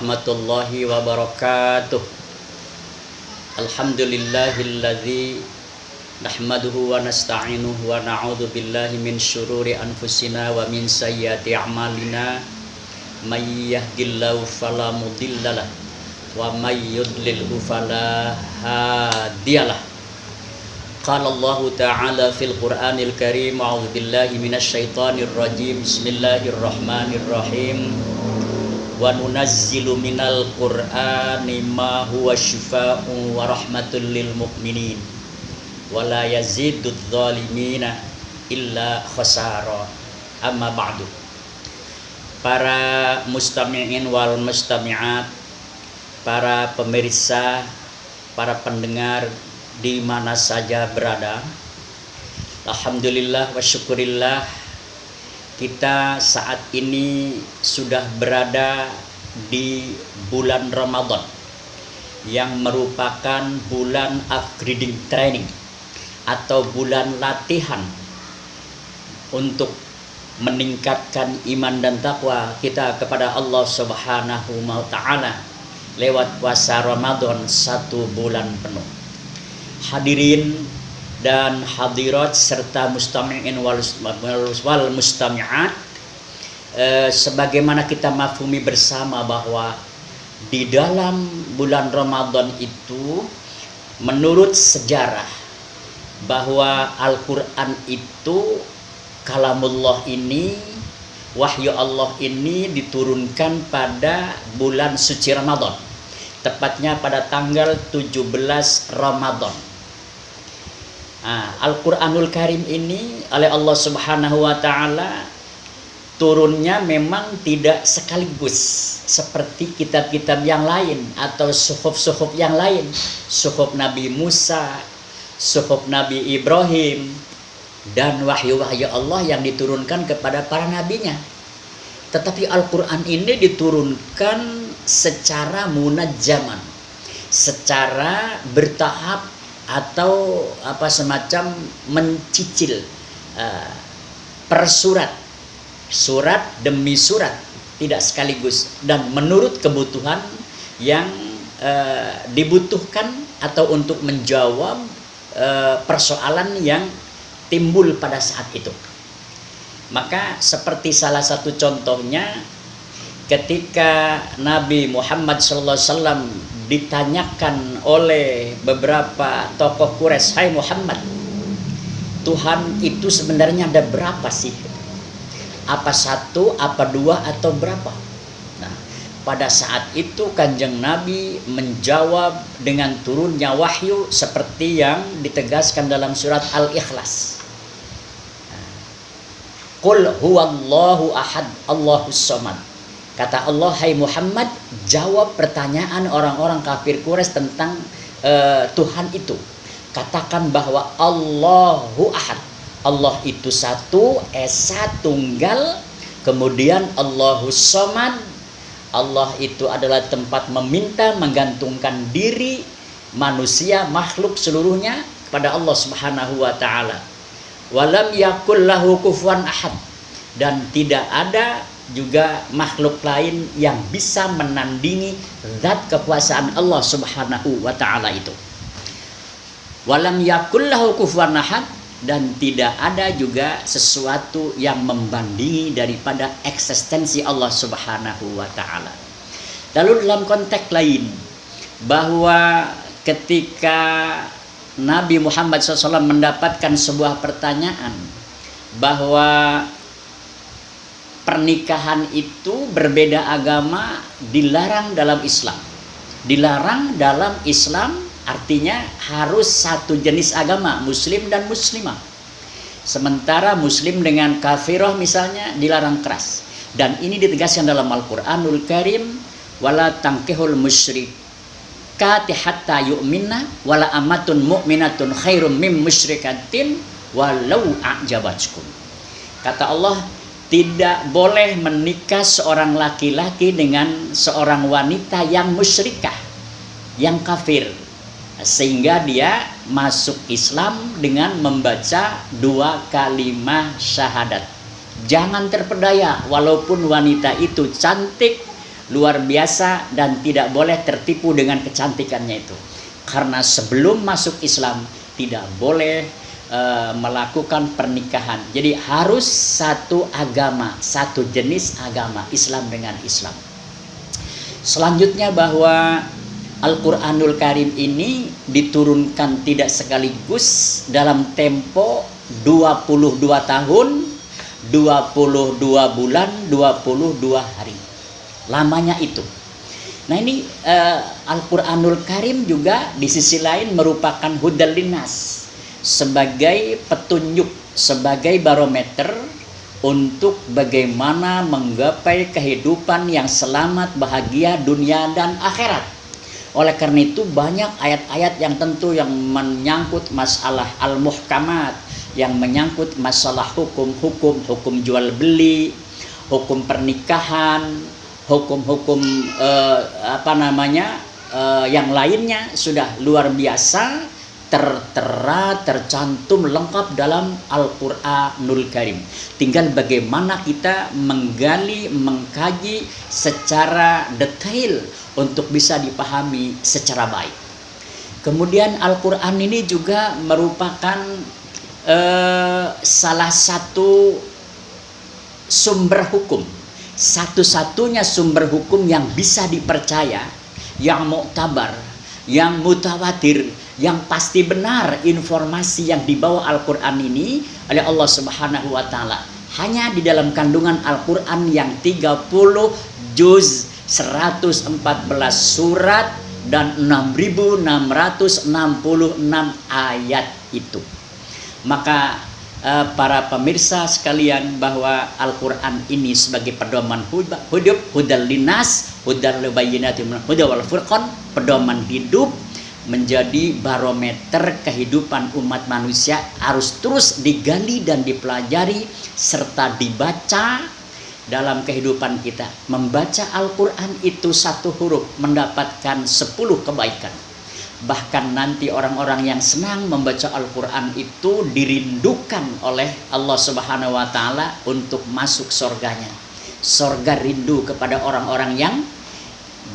warahmatullahi wabarakatuh. Alhamdulillahilladzi nahmaduhu wa nasta'inuhu wa na'udzu billahi min syururi anfusina wa min sayyiati a'malina. May yahdihillahu fala mudhillalah wa may yudlilhu fala hadiyalah. Qala Allahu ta'ala fil Qur'anil Karim, a'udzu billahi minasy syaithanir rajim. Bismillahirrahmanirrahim. Wa nunazzilu minal Qur'ani ma huwa syifaa'un wa rahmatul lil mu'minin wa la yazidudz zalimina illa khasara. Amma ba'du. Para mustami'in wal mustami'at, para pemirsa, para pendengar di mana saja berada, alhamdulillah wa syukurillah, kita saat ini sudah berada di bulan Ramadan yang merupakan bulan upgrading training atau bulan latihan untuk meningkatkan iman dan takwa kita kepada Allah Subhanahu wa Ta'ala lewat puasa Ramadan 1 bulan penuh. Hadirin dan hadirat serta mustami'in wal mustami'at, sebagaimana kita mafhumi bersama bahwa di dalam bulan Ramadan itu menurut sejarah bahwa Al-Quran itu kalamullah ini, wahyu Allah ini diturunkan pada bulan suci Ramadan, tepatnya pada tanggal 17 Ramadan. Al-Quranul Karim ini oleh Allah Subhanahu wa Ta'ala turunnya memang tidak sekaligus seperti kitab-kitab yang lain atau suhuf-suhuf yang lain, suhuf Nabi Musa, suhuf Nabi Ibrahim, dan wahyu-wahyu Allah yang diturunkan kepada para nabinya. Tetapi Al-Quran ini diturunkan secara munajjaman, secara bertahap, atau semacam mencicil per surat demi surat, tidak sekaligus, dan menurut kebutuhan yang dibutuhkan atau untuk menjawab persoalan yang timbul pada saat itu. Maka seperti salah satu contohnya ketika Nabi Muhammad SAW ditanyakan oleh beberapa tokoh Quraisy, "Hai Muhammad, Tuhan itu sebenarnya ada berapa sih? Apa satu, apa dua, atau berapa?" Nah, pada saat itu Kanjeng Nabi menjawab dengan turunnya wahyu seperti yang ditegaskan dalam surat Al-Ikhlas. Qul huwallahu ahad, Allahus samad. Kata Allah, "Hai Muhammad, jawab pertanyaan orang-orang kafir Quraisy tentang Tuhan itu. Katakan bahwa Allahu ahad, Allah itu satu, esa, tunggal. Kemudian Allahus samad, Allah itu adalah tempat meminta, menggantungkan diri manusia, makhluk seluruhnya kepada Allah Subhanahu wa Ta'ala. Walam yakul lahu kufuwan ahad, dan tidak ada juga makhluk lain yang bisa menandingi zat kekuasaan Allah Subhanahu wa Ta'ala itu. Walam yakul lahu kufuwan ahad, dan tidak ada juga sesuatu yang membandingi daripada eksistensi Allah Subhanahu wa Ta'ala. Lalu dalam konteks lain, bahwa ketika Nabi Muhammad SAW mendapatkan sebuah pertanyaan bahwa pernikahan itu berbeda agama dilarang dalam Islam. Dilarang dalam Islam artinya harus satu jenis agama, muslim dan muslimah. Sementara muslim dengan kafirah misalnya dilarang keras. Dan ini ditegaskan dalam Al-Quranul Karim, wala tankihul musyrikati hatta yu'minna wala amatun mu'minatun khairum mim musyrikatin walau a'jabatkum. Kata Allah, tidak boleh menikah seorang laki-laki dengan seorang wanita yang musyrikah, yang kafir, sehingga dia masuk Islam dengan membaca 2 kalimat syahadat. Jangan terpedaya, walaupun wanita itu cantik, luar biasa dan tidak boleh tertipu dengan kecantikannya itu. Karena sebelum masuk Islam tidak boleh melakukan pernikahan. Jadi harus satu agama, satu jenis agama, Islam dengan Islam. Selanjutnya bahwa Al-Quranul Karim ini diturunkan tidak sekaligus dalam tempo 22 tahun, 22 bulan, 22 hari. Lamanya itu. Nah ini Al-Quranul Karim juga di sisi lain merupakan hudal linnas, sebagai petunjuk, sebagai barometer untuk bagaimana menggapai kehidupan yang selamat, bahagia, dunia dan akhirat. Oleh karena itu banyak ayat-ayat yang tentu yang menyangkut masalah al-muhkamat, yang menyangkut masalah hukum jual beli, hukum pernikahan, hukum-hukum yang lainnya sudah luar biasa tertera, tercantum lengkap dalam Al-Quranul Karim. Tinggal bagaimana kita menggali, mengkaji secara detail untuk bisa dipahami secara baik. Kemudian Al-Quran ini juga merupakan salah satu sumber hukum, satu-satunya sumber hukum yang bisa dipercaya, yang muktabar, yang mutawatir, yang pasti benar informasi yang dibawa Al-Quran ini oleh Allah Subhanahu wa Ta'ala. Hanya di dalam kandungan Al-Quran yang 30 juz, 114 surat dan 6.666 ayat itu. Maka para pemirsa sekalian, bahwa Al-Quran ini sebagai pedoman hidup, hudal linas, hudal bayyinatin hudal wal furqan, pedoman hidup, menjadi barometer kehidupan umat manusia, harus terus digali dan dipelajari serta dibaca dalam kehidupan kita. Membaca Al-Quran itu satu huruf mendapatkan 10 kebaikan. Bahkan nanti orang-orang yang senang membaca Al-Quran itu dirindukan oleh Allah Subhanahu wa Ta'ala untuk masuk surganya. Surga rindu kepada orang-orang yang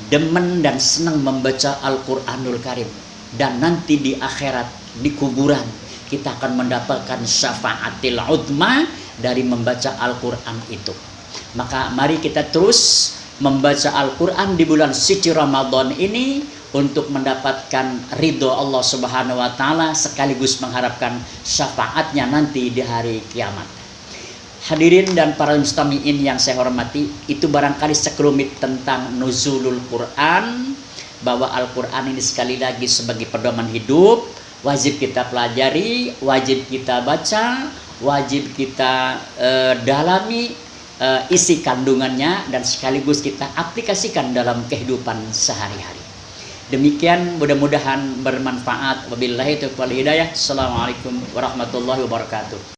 demen dan senang membaca Al-Quranul Karim. Dan nanti di akhirat, di kuburan, kita akan mendapatkan syafaatil udma dari membaca Al-Quran itu. Maka mari kita terus membaca Al-Quran di bulan suci Ramadan ini untuk mendapatkan ridho Allah Subhanahu wa Ta'ala, sekaligus mengharapkan syafaatnya nanti di hari kiamat. Hadirin dan para mustami'in yang saya hormati, itu barangkali sekelumit tentang nuzulul Quran, bahwa Al-Quran ini sekali lagi sebagai pedoman hidup, wajib kita pelajari, wajib kita baca, wajib kita dalami isi kandungannya, dan sekaligus kita aplikasikan dalam kehidupan sehari-hari. Demikian, mudah-mudahan bermanfaat. Wabillahi taufiq wal hidayah. Assalamualaikum warahmatullahi wabarakatuh.